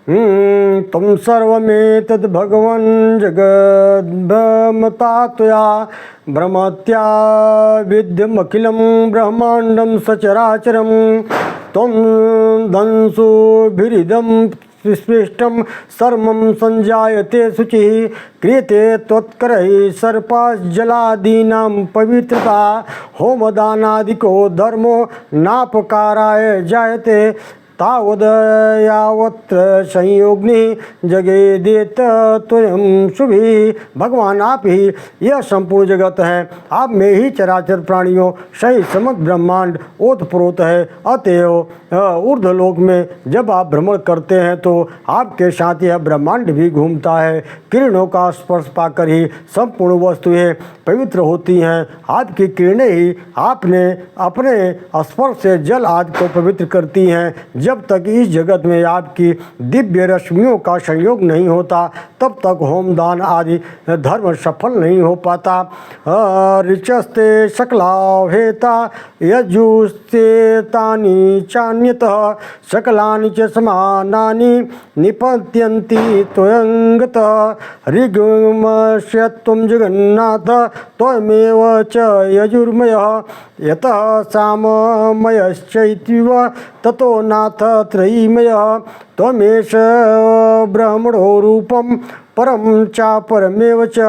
तं सर्वमेतद् भगवन् जगद्भ्रमता त्वया भ्रमत्या विद्यमखिलं ब्रह्माण्डं सचराचरं त्वं दंशोभिरिदं स्पृष्टं सर्वं संजायते शुचिः क्रियते त्वत्करैः सर्पाजलादीनां पवित्रता होमदानादिको धर्मो नापकाराय जायते तावद् यावत्र संयोगिनी जगेदेत त्वयं शुभि। भगवान आप ही यह संपूर्ण जगत है, आप में ही चराचर प्राणियों सहित समस्त ब्रह्मांड ओतप्रोत है। अतएव ऊर्ध्वलोक में जब आप भ्रमण करते हैं तो आपके साथ यह ब्रह्मांड भी घूमता है। किरणों का स्पर्श पाकर ही संपूर्ण वस्तुएं पवित्र होती हैं। आपकी किरणें ही आपने अपने स्पर्श से जल आदि को पवित्र करती हैं। जब तक इस जगत में आपकी दिव्य रश्मियों का संयोग नहीं होता तब तक होमदान आदि धर्म सफल नहीं हो पाता। ऋचस्ते सकलाभेता यजुस्ते तानि चान्यतः सकलानि च समानानि निपत्यन्ति त्वयंगतः। ऋग्मस्य त्वं जगन्नाथ त्वमेव च यजुर्मयः यतः साममयश्चैत्यव ततो नाथ त्रयीमयः। त्वमेष ब्रह्मणो रूपं परम च परमेव च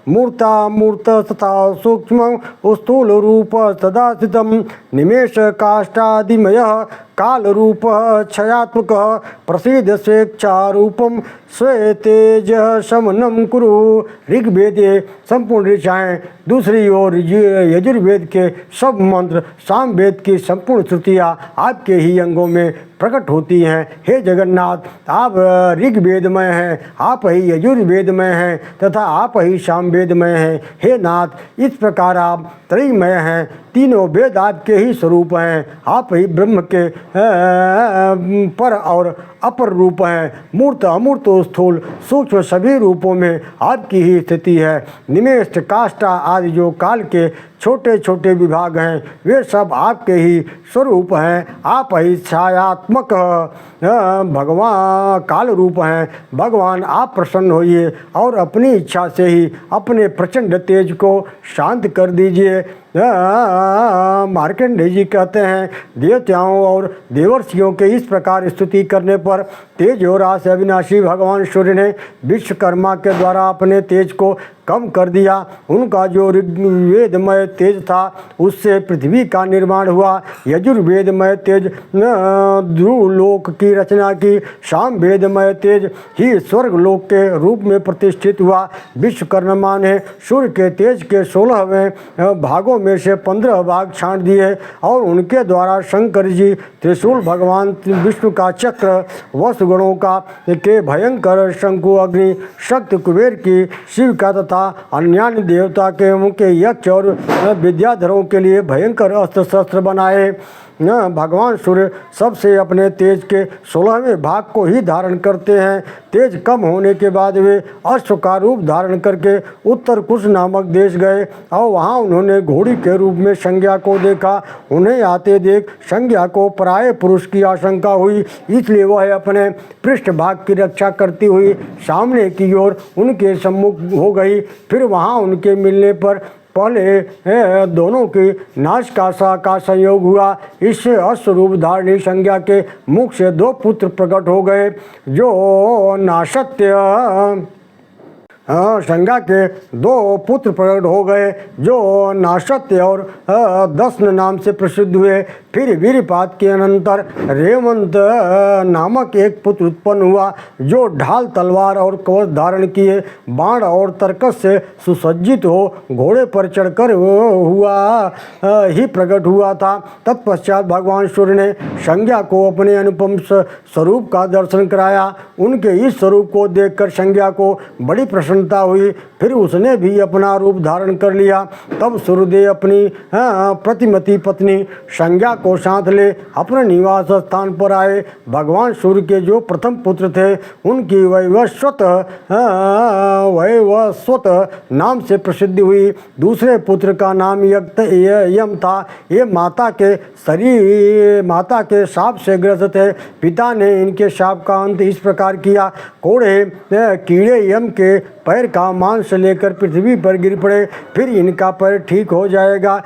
मूर्तामूर्त तथा सूक्ष्म स्थूल रूप तदा स्थितं निमेष काष्ठादिमयः काल रूप क्षयात्मक प्रसीद स्वेच्छारूपम स्वेतेज शमनम कुरु। ऋग्वेदीय संपूर्ण ऋचाएँ, दूसरी ओर यजुर्वेद के सब मंत्र, सामवेद की संपूर्ण श्रुतियाँ आपके ही अंगों में प्रकट होती हैं। हे जगन्नाथ, आप ऋग्वेदमय हैं, आप ही यजुर्वेदमय हैं तथा आप ही सामवेदमय हैं। हे नाथ, इस प्रकार आप त्रयमय हैं, तीनों वेद आपके ही स्वरूप हैं। आप ही ब्रह्म के पर और अपर रूप हैं। मूर्त अमूर्त स्थूल सूक्ष्म सभी रूपों में आपकी ही स्थिति है। निमेष काष्ठा आदि जो काल के छोटे छोटे विभाग हैं वे सब आपके ही स्वरूप हैं। आप ही छायात्मक भगवान काल रूप हैं। भगवान आप प्रसन्न होइए और अपनी इच्छा से ही अपने प्रचंड तेज को शांत कर दीजिए। मार्कंडेय जी कहते हैं, देवताओं और देवर्षियों के इस प्रकार स्तुति करने पर तेज और रास अविनाशी भगवान सूर्य ने विश्वकर्मा के द्वारा अपने तेज को कम कर दिया। उनका जो ऋग्वेदमय तेज था उससे पृथ्वी का निर्माण हुआ। यजुर्वेदमय तेज ध्रुवलोक की रचना की। सामवेदमय तेज ही स्वर्गलोक के रूप में प्रतिष्ठित हुआ। विश्वकर्मा ने सूर्य के तेज के 16वें भागों में से 15 भाग छांट दिए और उनके द्वारा शंकर जी त्रिशूल, भगवान विष्णु का चक्र, वसुगणों का के भयंकर शंकु, अग्नि, शक्ति कुबेर की, शिव का तथा अन्य देवता के मुख्य यक्ष और विद्याधरों के लिए भयंकर अस्त्र शस्त्र बनाए। भगवान सूर्य सबसे अपने तेज के 16वें भाग को ही धारण करते हैं। तेज कम होने के बाद वे अश्व का रूप धारण करके उत्तर कुश नामक देश गए और वहाँ उन्होंने घोड़ी के रूप में संज्ञा को देखा। उन्हें आते देख संज्ञा को पराये पुरुष की आशंका हुई, इसलिए वह अपने पृष्ठ भाग की रक्षा करती हुई सामने की ओर उनके सम्मुख हो गई। फिर वहाँ उनके मिलने पर पहले दोनों की नासिका का संयोग हुआ। इससे अश्वरूप धारणी संज्ञा के मुख से 2 पुत्र प्रकट हो गए जो नासत्य संज्ञा के 2 पुत्र प्रकट हो गए जो नासत्य और दस्न नाम से प्रसिद्ध हुए। फिर वीरपात के अनंतर रेवंत नामक एक पुत्र उत्पन्न हुआ जो ढाल, तलवार और कवच धारण किए, बाण और तरकस से सुसज्जित हो घोड़े पर चढ़कर ही प्रकट हुआ था। तत्पश्चात भगवान सूर्य ने संज्ञा को अपने अनुपम स्वरूप का दर्शन कराया। उनके इस स्वरूप को देखकर संज्ञा को बड़ी प्रसन्नता हुई। फिर उसने भी अपना रूप धारण कर लिया। तब सूर्यदेव अपनी प्रतिमती पत्नी संज्ञा को साथ ले अपने निवास स्थान पर आए। भगवान सूर्य के जो प्रथम पुत्र थे उनकी वैवस्वत नाम से प्रसिद्धि हुई। दूसरे पुत्र का नाम यम था। ये माता के शाप से ग्रस्त थे। पिता ने इनके शाप का अंत इस प्रकार किया। कीड़े यम के पैर का मांस लेकर पृथ्वी पर गिर पड़े, फिर इनका पैर ठीक हो जाएगा।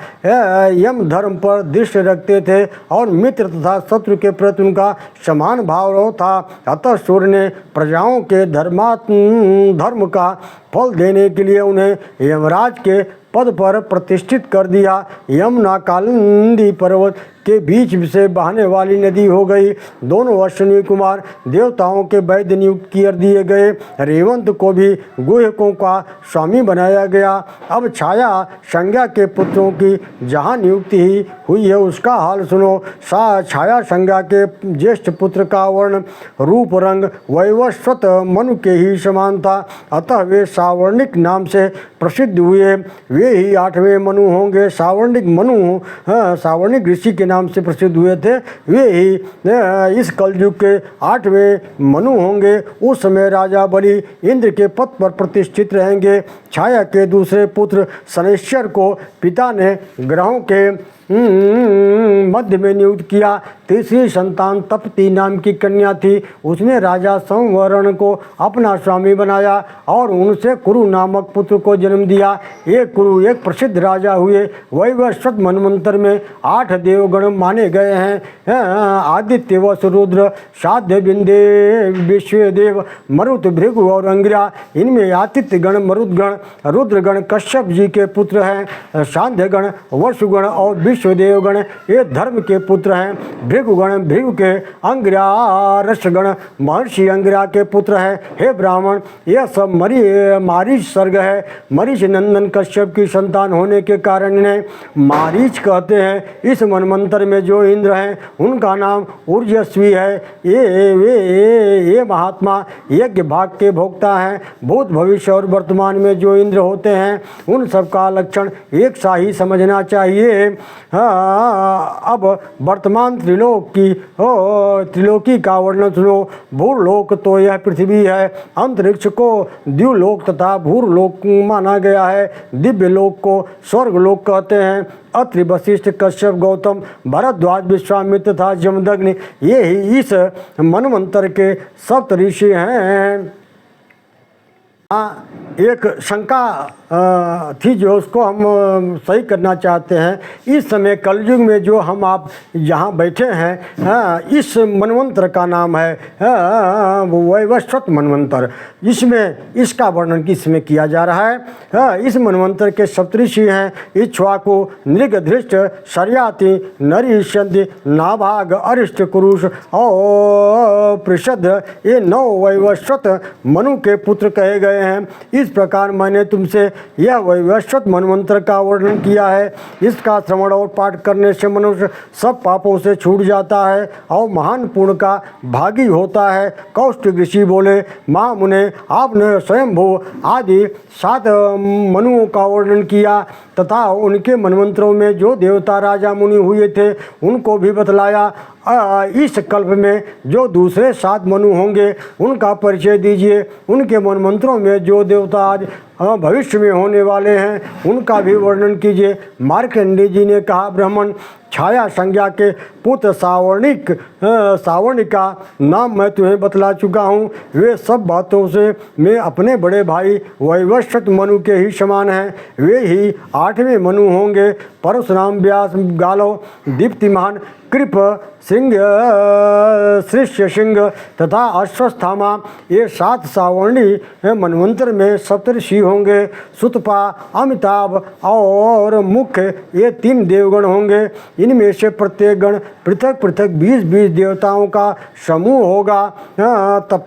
यम धर्म पर दृष्टि रखते थे और मित्र तथा शत्रु के प्रति उनका समान भाव था। अतः सूर्य ने प्रजाओं के धर्म का फल देने के लिए उन्हें यमराज के पद पर प्रतिष्ठित कर दिया। यमुना कालिंदी पर्वत के बीच से बहने वाली नदी हो गई। दोनों अश्विनी कुमार देवताओं के वैद्य नियुक्त कर दिए गए। रेवंत को भी गुहकों का स्वामी बनाया गया। अब छाया संज्ञा के पुत्रों की जहाँ नियुक्ति हुई है उसका हाल सुनो। छाया संज्ञा के ज्येष्ठ पुत्र का वर्ण रूप रंग वैवस्वत मनु के ही समान था, अतः वे सावर्णिक नाम से प्रसिद्ध हुए। वे ही 8वें मनु होंगे। सावर्णिक ऋषि के नाम से प्रसिद्ध हुए थे। वे ही इस कलयुग के 8वें मनु होंगे। उस समय राजा बलि इंद्र के पद पर प्रतिष्ठित रहेंगे। छाया के दूसरे पुत्र शनैश्चर को पिता ने ग्रहों के मध्य में नियुक्त किया। तीसरी संतान तपती नाम की कन्या थी। उसने राजा संवरण को अपना स्वामी बनाया और उनसे कुरु नामक पुत्र को जन्म दिया। एक कुरु एक प्रसिद्ध राजा हुए। वैवस्वत मनवंतर में 8 देवगण माने गए हैं। आदित्य वसु रुद्र साध्य बिंदे विश्वदेव मरुत भृगु और अंगिरा। इनमें आदित्य गण मरुदगण रुद्रगण कश्यप जी के पुत्र हैं। सांध्यगण वसुगण और विश्वदेवगण ये धर्म के पुत्र हैं। भृगुगण भृगु के अंगिरारसगण महर्षि अंगिरा के पुत्र हैं। हे ब्राह्मण, यह सब मारीच सर्ग है। मरीच नंदन कश्यप की संतान होने के कारण इन्हें मारीच कहते हैं। इस मनमंत्र में जो इंद्र हैं उनका नाम ऊर्जस्वी है। ये महात्मा यज्ञ भाग के भोक्ता हैं। भूत भविष्य और वर्तमान में जो इंद्र होते हैं उन सब का लक्षण एक सा ही समझना चाहिए। अब वर्तमान त्रिलोकी का वर्णन सुनो। भूलोक तो यह पृथ्वी है। अंतरिक्ष को द्युलोक तथा भूलोक माना गया है। दिव्य लोक को स्वर्गलोक कहते हैं। अत्रि वशिष्ठ कश्यप गौतम भरद्वाज विश्वामित्र तथा जमदग्नि ये ही इस मनवंतर के सप्त ऋषि हैं। एक शंका थी जो उसको हम सही करना चाहते हैं। इस समय कलयुग में जो हम आप यहाँ बैठे हैं इस मनवंतर का नाम है वैवस्वत मनवंतर। इसमें इसका वर्णन किसमें किया जा रहा है। इस मनवंतर के सप्तऋषि हैं इक्ष्वाकु नृग धृष्ट शर्याति नरिष्यन्ति नाभाग अरिष्ट कुरुष और पृषद। ये 9 वैवस्वत मनु के पुत्र कहे गए हैं। इस प्रकार मैंने तुमसे यह वैवस्वत मनवंतर का वर्णन किया है। इसका श्रवण और पाठ करने से मनुष्य सब पापों से छूट जाता है और महान पुण्य का भागी होता है। कौष्टिक ऋषि बोले, महामुने, आपने स्वयंभू आदि 7 मनुओं का वर्णन किया तथा उनके मनमंत्रों में जो देवता राजा मुनि हुए थे उनको भी बतलाया। इस कल्प में जो दूसरे 7 मनु होंगे उनका परिचय दीजिए। उनके मनमंत्रों में जो देवता आज भविष्य में होने वाले हैं उनका भी वर्णन कीजिए। मार्कंडेय जी ने कहा, ब्राह्मण, छाया संज्ञा के पुत्र सावर्णिका नाम मैं तुम्हें बतला चुका हूँ। वे सब बातों से मैं अपने बड़े भाई वैवस्वत मनु के ही समान हैं। वे ही 8वें मनु होंगे। परशुराम, व्यास, गालो, दीप्तिमान, कृप, सिंह, शिष्य सिंह तथा अश्वस्थामा ये 7 सावर्णी मनवंतर में सप्तऋषि होंगे। सुतपा, अमिताभ और मुख्य ये 3 देवगण होंगे। इनमें से प्रत्येक गण पृथक पृथक 20-20 देवताओं का समूह होगा। तप,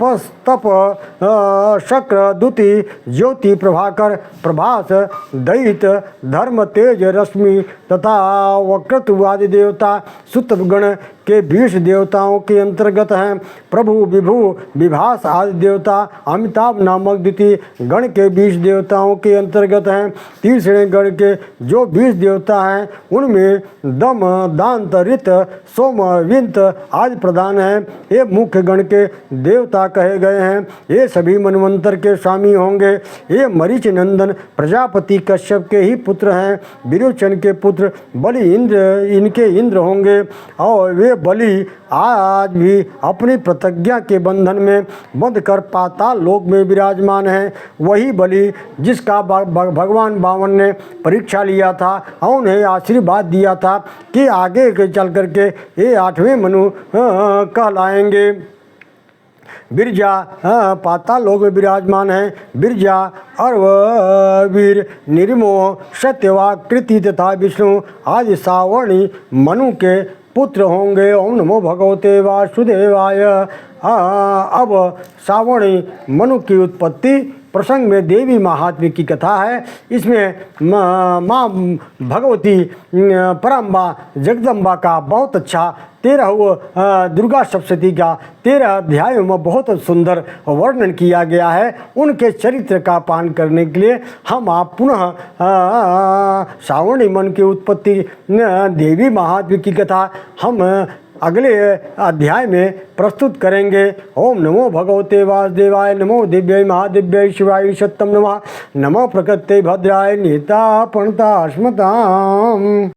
शक्र, द्युति, ज्योति, प्रभाकर, प्रभास, दैत, धर्म, तेज, रश्मि तथा वक्रतुवादि देवता सुतगण के 20 देवताओं के अंतर्गत हैं। प्रभु, विभु, विभास आदि देवता अमिताभ नामक द्वितीय गण के 20 देवताओं के अंतर्गत हैं। तीसरे गण के जो 20 देवता हैं उनमें दम, दांत, रित, सोम, विंत आदि प्रधान हैं। ये मुख्य गण के देवता कहे गए हैं। ये सभी मनवंतर के स्वामी होंगे। ये मरीच नंदन प्रजापति कश्यप के ही पुत्र हैं। विरोचन के पुत्र बलि इंद्र इनके इंद्र होंगे और वे बलि आज भी अपनी प्रतिज्ञा के बंधन में बंध कर पाताल लोक में विराजमान हैं। वही बलि जिसका भगवान वामन ने परीक्षा लिया था और उन्हें आशीर्वाद दिया था कि आगे के चल करके ये 8वें मनु कहलाएंगे। बिरजा पाताल लोक में विराजमान है। बिरजा, अर्व, वीर, निर्मोह, सत्यवाक, कृति तथा विष्णु आदि सावर्णी मनु के पुत्र होंगे। ओम नमो भगवते वासुदेवाय। अब सावर्णी मनु की उत्पत्ति प्रसंग में देवी महात्म्य की कथा है। इसमें माँ भगवती परम्बा जगदम्बा का बहुत अच्छा 13 दुर्गा सप्तशती का 13 अध्यायों में बहुत सुंदर वर्णन किया गया है। उनके चरित्र का पान करने के लिए हम आप पुनः सावर्णी मन की उत्पत्ति देवी महात्म्य की कथा हम अगले अध्याय में प्रस्तुत करेंगे। ओम नमो भगवते वासुदेवाय। नमो दिव्य महादिव्य शिवाय सत्यम नमः। नमो प्रकृते भद्राय निहिता प्रणता स्मताम्।